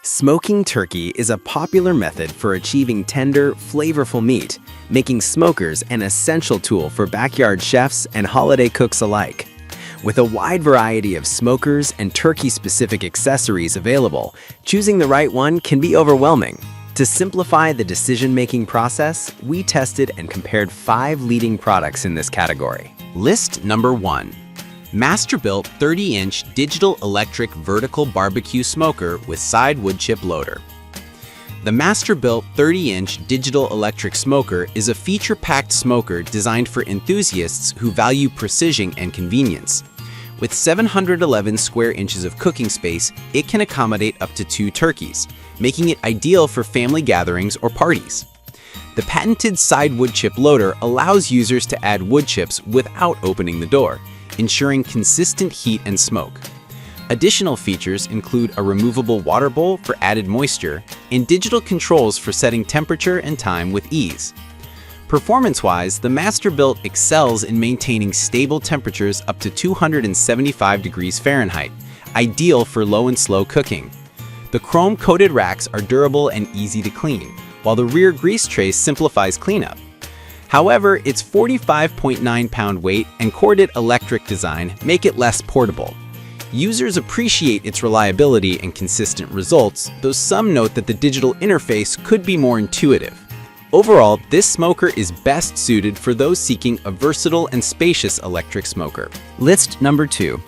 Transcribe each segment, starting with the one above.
Smoking turkey is a popular method for achieving tender, flavorful meat, making smokers an essential tool for backyard chefs and holiday cooks alike. With a wide variety of smokers and turkey-specific accessories available, choosing the right one can be overwhelming. To simplify the decision-making process, we tested and compared 5 leading products in this category. List number 1. Masterbuilt 30-inch digital electric vertical barbecue smoker with side wood chip loader. The Masterbuilt 30-inch digital electric smoker is a feature-packed smoker designed for enthusiasts who value precision and convenience. With 711 square inches of cooking space, it can accommodate up to 2 turkeys, making it ideal for family gatherings or parties. The patented side wood chip loader allows users to add wood chips without opening the door, ensuring consistent heat and smoke. Additional features include a removable water bowl for added moisture and digital controls for setting temperature and time with ease. Performance-wise, the Masterbuilt excels in maintaining stable temperatures up to 275 degrees Fahrenheit, ideal for low and slow cooking. The chrome-coated racks are durable and easy to clean, while the rear grease tray simplifies cleanup. However, its 45.9-pound weight and corded electric design make it less portable. Users appreciate its reliability and consistent results, though some note that the digital interface could be more intuitive. Overall, this smoker is best suited for those seeking a versatile and spacious electric smoker. List number 2.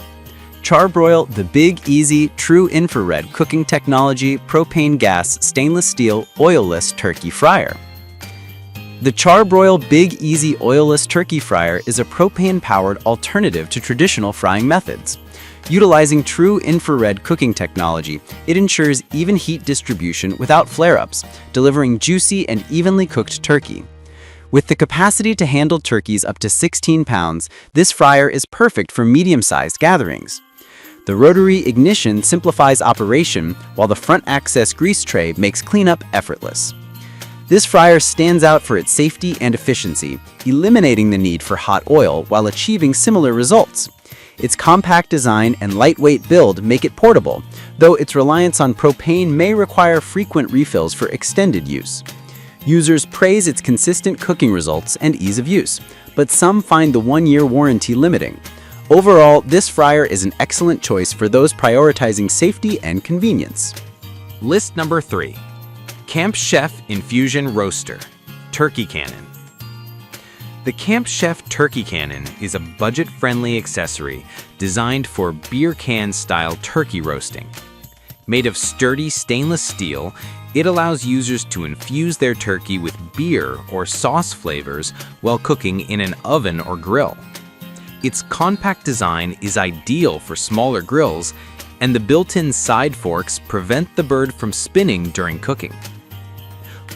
Charbroil the Big Easy True Infrared Cooking Technology Propane Gas Stainless Steel Oilless Turkey Fryer. The Charbroil Big Easy Oilless Turkey Fryer is a propane-powered alternative to traditional frying methods. Utilizing true infrared cooking technology, it ensures even heat distribution without flare-ups, delivering juicy and evenly cooked turkey. With the capacity to handle turkeys up to 16 pounds, this fryer is perfect for medium-sized gatherings. The rotary ignition simplifies operation, while the front access grease tray makes cleanup effortless. This fryer stands out for its safety and efficiency, eliminating the need for hot oil while achieving similar results. Its compact design and lightweight build make it portable, though its reliance on propane may require frequent refills for extended use. Users praise its consistent cooking results and ease of use, but some find the 1-year warranty limiting. Overall, this fryer is an excellent choice for those prioritizing safety and convenience. List number 3. Camp Chef Infusion Roaster Turkey Cannon. The Camp Chef Turkey Cannon is a budget-friendly accessory designed for beer can-style turkey roasting. Made of sturdy stainless steel, it allows users to infuse their turkey with beer or sauce flavors while cooking in an oven or grill. Its compact design is ideal for smaller grills, and the built-in side forks prevent the bird from spinning during cooking.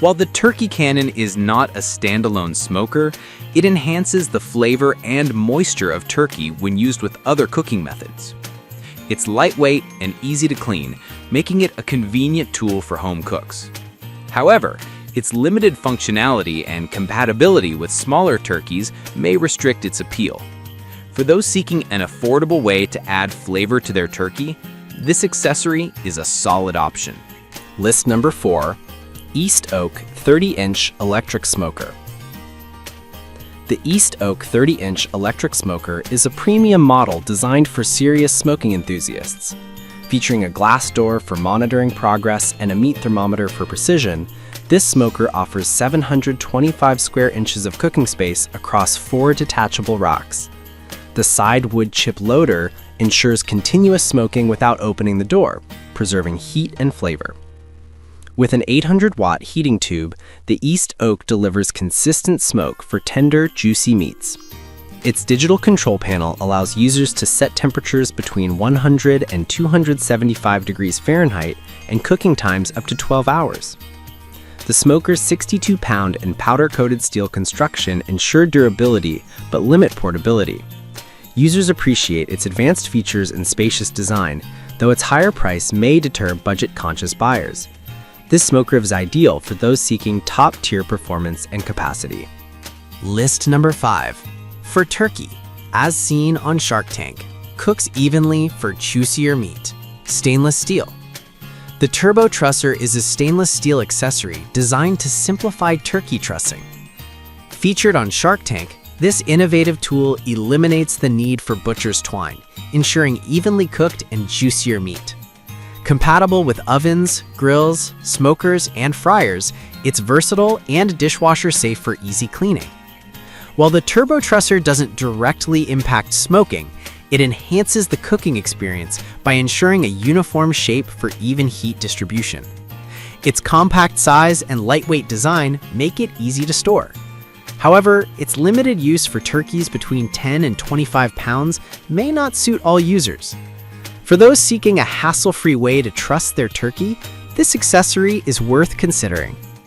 While the Turkey Cannon is not a standalone smoker, it enhances the flavor and moisture of turkey when used with other cooking methods. It's lightweight and easy to clean, making it a convenient tool for home cooks. However, its limited functionality and compatibility with smaller turkeys may restrict its appeal. For those seeking an affordable way to add flavor to their turkey, this accessory is a solid option. List number 4. East Oak 30-inch Electric Smoker. The East Oak 30-inch electric smoker is a premium model designed for serious smoking enthusiasts. Featuring a glass door for monitoring progress and a meat thermometer for precision, this smoker offers 725 square inches of cooking space across 4 detachable racks. The side wood chip loader ensures continuous smoking without opening the door, preserving heat and flavor. With an 800-watt heating tube, the East Oak delivers consistent smoke for tender, juicy meats. Its digital control panel allows users to set temperatures between 100 and 275 degrees Fahrenheit and cooking times up to 12 hours. The smoker's 62-pound and powder-coated steel construction ensure durability but limit portability. Users appreciate its advanced features and spacious design, though its higher price may deter budget-conscious buyers. This smoker is ideal for those seeking top-tier performance and capacity. List number 5. For turkey, as seen on Shark Tank, cooks evenly for juicier meat. Stainless steel. The Turbo Trusser is a stainless steel accessory designed to simplify turkey trussing. Featured on Shark Tank, this innovative tool eliminates the need for butcher's twine, ensuring evenly cooked and juicier meat. Compatible with ovens, grills, smokers, and fryers, it's versatile and dishwasher safe for easy cleaning. While the Turbo Trusser doesn't directly impact smoking, it enhances the cooking experience by ensuring a uniform shape for even heat distribution. Its compact size and lightweight design make it easy to store. However, its limited use for turkeys between 10 and 25 pounds may not suit all users. For those seeking a hassle-free way to truss their turkey, this accessory is worth considering.